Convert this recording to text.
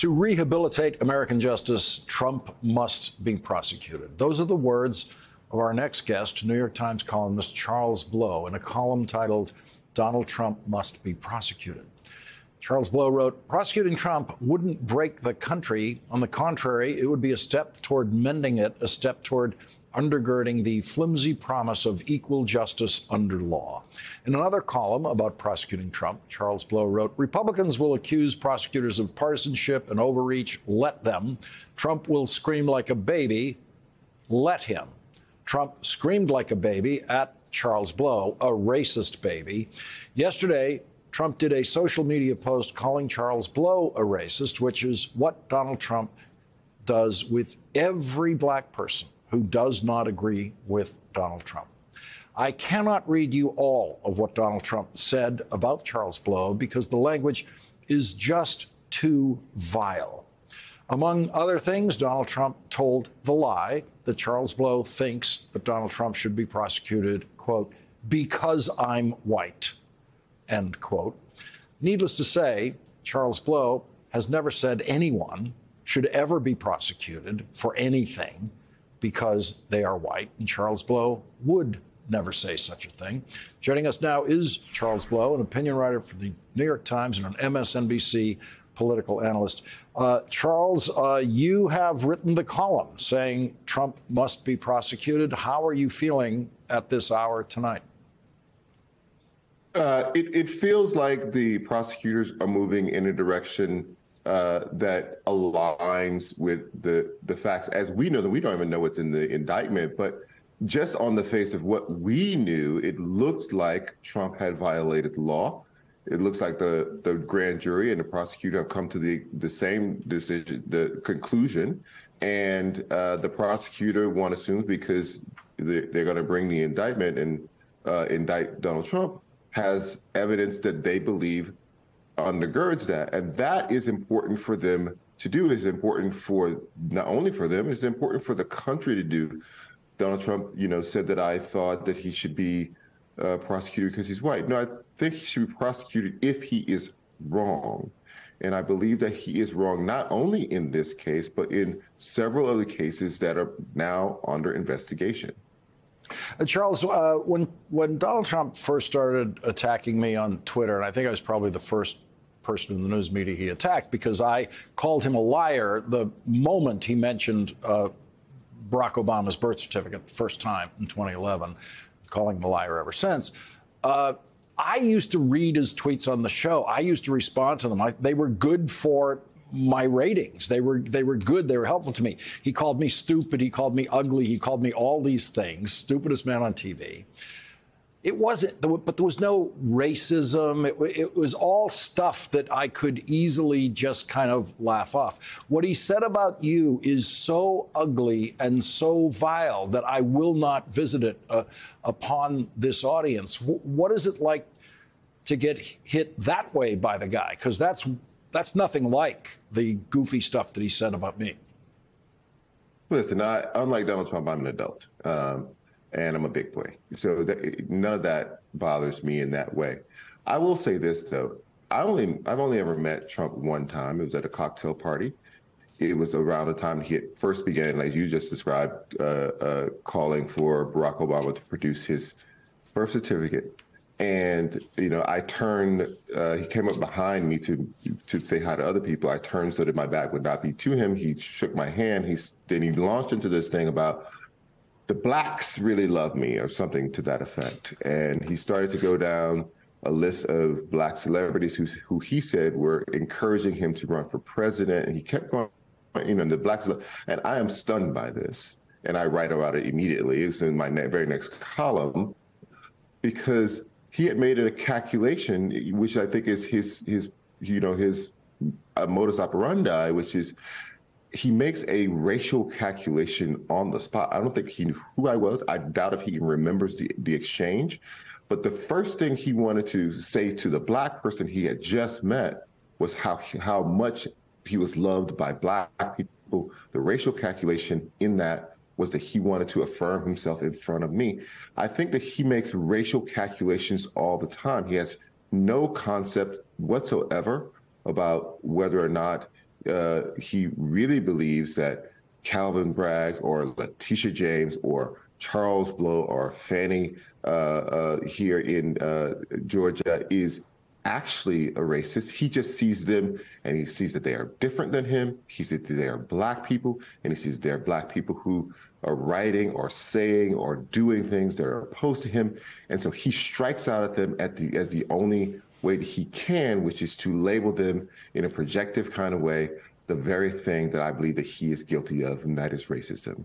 To rehabilitate American justice, Trump must be prosecuted. Those are the words of our next guest, New York Times columnist Charles Blow, in a column titled, "Donald Trump Must Be Prosecuted." Charles Blow wrote, "Prosecuting Trump wouldn't break the country. On the contrary, it would be a step toward mending it, a step toward undergirding the flimsy promise of equal justice under law." In another column about prosecuting Trump, Charles Blow wrote, "Republicans will accuse prosecutors of partisanship and overreach. Let them. Trump will scream like a baby. Let him." Trump screamed like a baby at Charles Blow, a racist baby. Yesterday, Trump did a social media post calling Charles Blow a racist, which is what Donald Trump does with every black person who does not agree with Donald Trump. I cannot read you all of what Donald Trump said about Charles Blow because the language is just too vile. Among other things, Donald Trump told the lie that Charles Blow thinks that Donald Trump should be prosecuted, quote, "because I'm white," end quote. Needless to say, Charles Blow has never said anyone should ever be prosecuted for anything because they are white, and Charles Blow would never say such a thing. Joining us now is Charles Blow, an opinion writer for the New York Times and an MSNBC political analyst. Charles, you have written the column saying Trump must be prosecuted. How are you feeling at this hour tonight? It feels like the prosecutors are moving in a direction that aligns with the facts as we know them. We don't even know what's in the indictment, but just on the face of what we knew, it looked like Trump had violated the law. It looks like the grand jury and the prosecutor have come to the same decision, the conclusion, and the prosecutor, one assumes, because they're going to bring the indictment and indict Donald Trump, has evidence that they believe undergirds that. And that is important for them to do. It's important for not only for them, it's important for the country to do. Donald Trump, said that I thought that he should be prosecuted because he's white. No, I think he should be prosecuted if he is wrong. And I believe that he is wrong, not only in this case, but in several other cases that are now under investigation. Charles, when Donald Trump first started attacking me on Twitter, and I think I was probably the first person in the news media he attacked because I called him a liar the moment he mentioned Barack Obama's birth certificate the first time in 2011, calling him a liar ever since. I used to read his tweets on the show. I used to respond to them. They were good for my ratings. They were good. They were helpful to me. He called me stupid. He called me ugly. He called me all these things. Stupidest man on TV. It wasn't, but there was no racism. It was all stuff that I could easily just kind of laugh off. What he said about you is so ugly and so vile that I will not visit it upon this audience. What is it like to get hit that way by the guy? Because that's nothing like the goofy stuff that he said about me. Listen, unlike Donald Trump, I'm an adult. And I'm a big boy. So none of that bothers me in that way. I will say this, though. I've only ever met Trump one time. It was at a cocktail party. It was around the time he had first began, as you just described, calling for Barack Obama to produce his birth certificate. And, I turned, he came up behind me to say hi to other people. I turned so that my back would not be to him. He shook my hand. Then he launched into this thing about, the blacks really love me, or something to that effect. And he started to go down a list of black celebrities who he said were encouraging him to run for president. And he kept going, the blacks. And I am stunned by this. And I write about it immediately. It's in my very next column, because he had made it a calculation, which I think is his modus operandi, which is, he makes a racial calculation on the spot. I don't think he knew who I was. I doubt if he remembers the exchange. But the first thing he wanted to say to the black person he had just met was how much he was loved by black people. The racial calculation in that was that he wanted to affirm himself in front of me. I think that he makes racial calculations all the time. He has no concept whatsoever about whether or not he really believes that Calvin Bragg or Letitia James or Charles Blow or Fannie here in Georgia is actually a racist. He just sees them and he sees that they are different than him. He sees that they are Black people, and he sees they're Black people who are writing or saying or doing things that are opposed to him. And so he strikes out at them as the only way that he can, which is to label them in a projective kind of way, the very thing that I believe that he is guilty of, and that is racism.